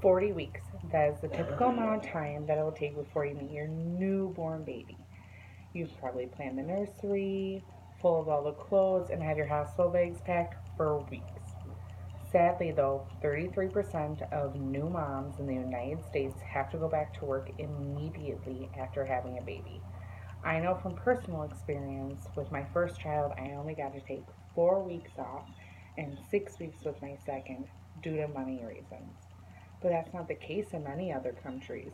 40 weeks. That is the typical amount of time that it will take before you meet your newborn baby. You've probably planned the nursery, full of all the clothes, and had your hospital bags packed for weeks. Sadly, though, 33% of new moms in the United States have to go back to work immediately after having a baby. I know from personal experience with my first child, I only got to take 4 weeks off and 6 weeks with my second due to money reasons. But that's not the case in many other countries.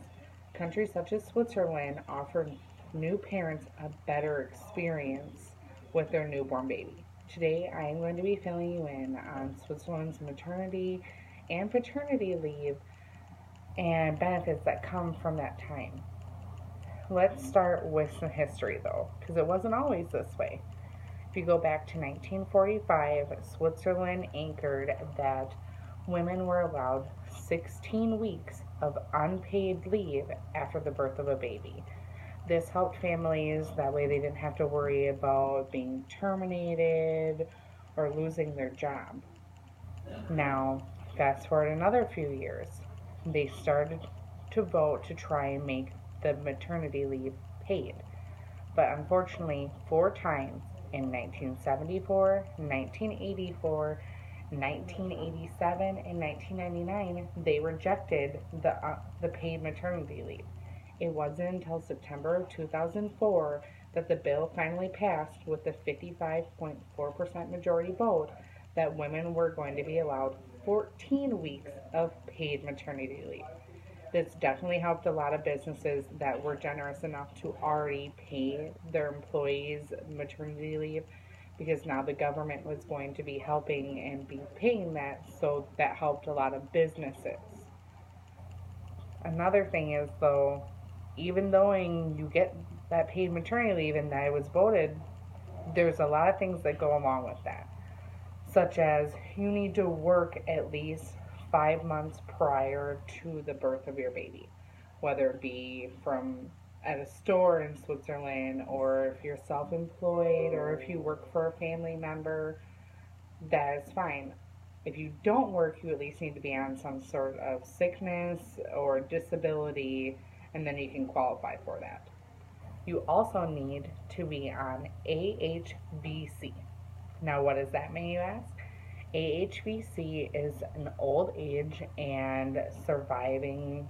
Countries such as Switzerland offer new parents a better experience with their newborn baby. Today, I am going to be filling you in on Switzerland's maternity and paternity leave and benefits that come from that time. Let's start with some history though, because it wasn't always this way. If you go back to 1945, Switzerland anchored that women were allowed 16 weeks of unpaid leave after the birth of a baby. This helped families, that way they didn't have to worry about being terminated or losing their job. Now, fast forward another few years, they started to vote to try and make the maternity leave paid. But unfortunately, four times in 1974, 1984, 1987, and 1999, they rejected the paid maternity leave. It wasn't until September of 2004 that the bill finally passed with a 55.4% majority vote that women were going to be allowed 14 weeks of paid maternity leave. This definitely helped a lot of businesses that were generous enough to already pay their employees maternity leave because now the government was going to be helping and be paying that, so that helped a lot of businesses. Another thing is though, even though you get that paid maternity leave and that it was voted, there's a lot of things that go along with that, such as you need to work at least 5 months prior to the birth of your baby, whether it be from at a store in Switzerland or if you're self employed or if you work for a family member, that is fine. If you don't work, you at least need to be on some sort of sickness or disability, and then you can qualify for that. You also need to be on AHVC. Now, what does that mean, you ask? AHVC is an old age and surviving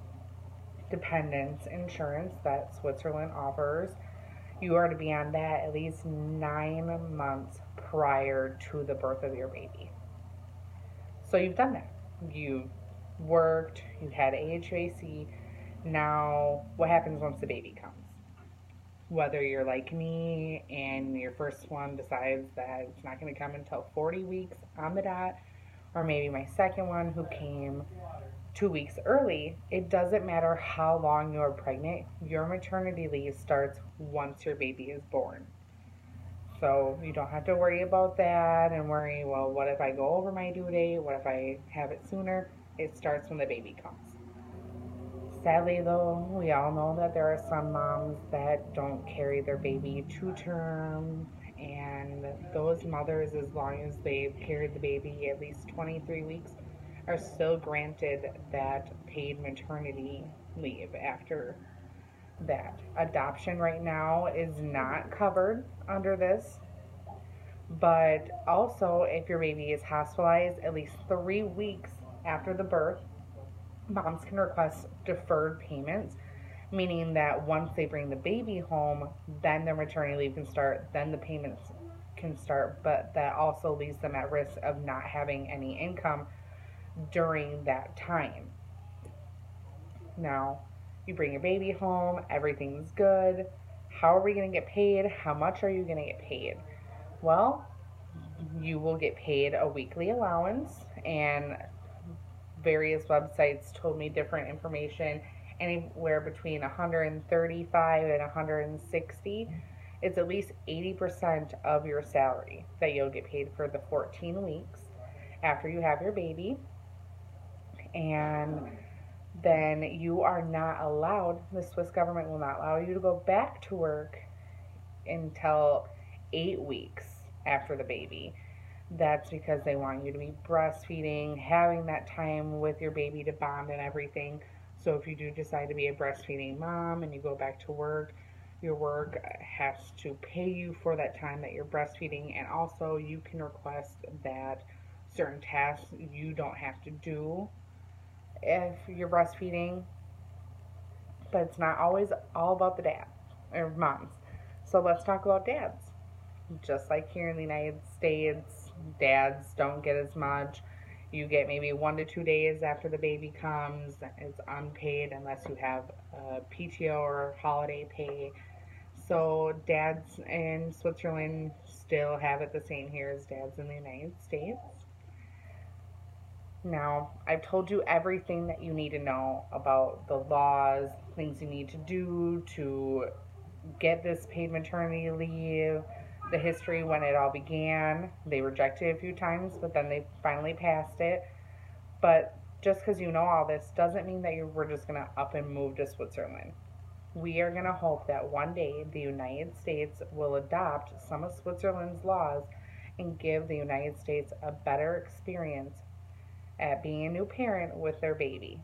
dependence insurance that Switzerland offers. You are to be on that at least 9 months prior to the birth of your baby. So you've done that. You worked, you had AHVC. Now, what happens once the baby comes? Whether you're like me and your first one decides that it's not going to come until 40 weeks on the dot, or maybe my second one who came 2 weeks early, it doesn't matter how long you're pregnant, your maternity leave starts once your baby is born. So you don't have to worry about that and worry, well, what if I go over my due date? What if I have it sooner? It starts when the baby comes. Sadly, though, we all know that there are some moms that don't carry their baby to term, and those mothers, as long as they've carried the baby at least 23 weeks, are still granted that paid maternity leave after that. Adoption right now is not covered under this, but also if your baby is hospitalized at least 3 weeks after the birth, moms can request deferred payments, meaning that once they bring the baby home, then their maternity leave can start, then the payments can start, but that also leaves them at risk of not having any income during that time. Now, you bring your baby home, everything's good. How are we going to get paid? How much are you going to get paid? Well, you will get paid a weekly allowance, and various websites told me different information, anywhere between 135 and 160. It's at least 80% of your salary that you'll get paid for the 14 weeks after you have your baby. And then you are not allowed, the Swiss government will not allow you to go back to work until 8 weeks after the baby. That's because they want you to be breastfeeding, having that time with your baby to bond and everything. So if you do decide to be a breastfeeding mom and you go back to work, your work has to pay you for that time that you're breastfeeding, and also you can request that certain tasks you don't have to do if you're breastfeeding, but it's not always all about the dad or moms. So let's talk about dads. Just like here in the United States, dads don't get as much. You get maybe 1 to 2 days after the baby comes. It's unpaid unless you have PTO or holiday pay. So dads in Switzerland still have it the same here as dads in the United States. Now, I've told you everything that you need to know about the laws, things you need to do to get this paid maternity leave, the history when it all began. They rejected it a few times, but then they finally passed it. But just because you know all this doesn't mean that we're just going to up and move to Switzerland. We are going to hope that one day the United States will adopt some of Switzerland's laws and give the United States a better experience at being a new parent with their baby.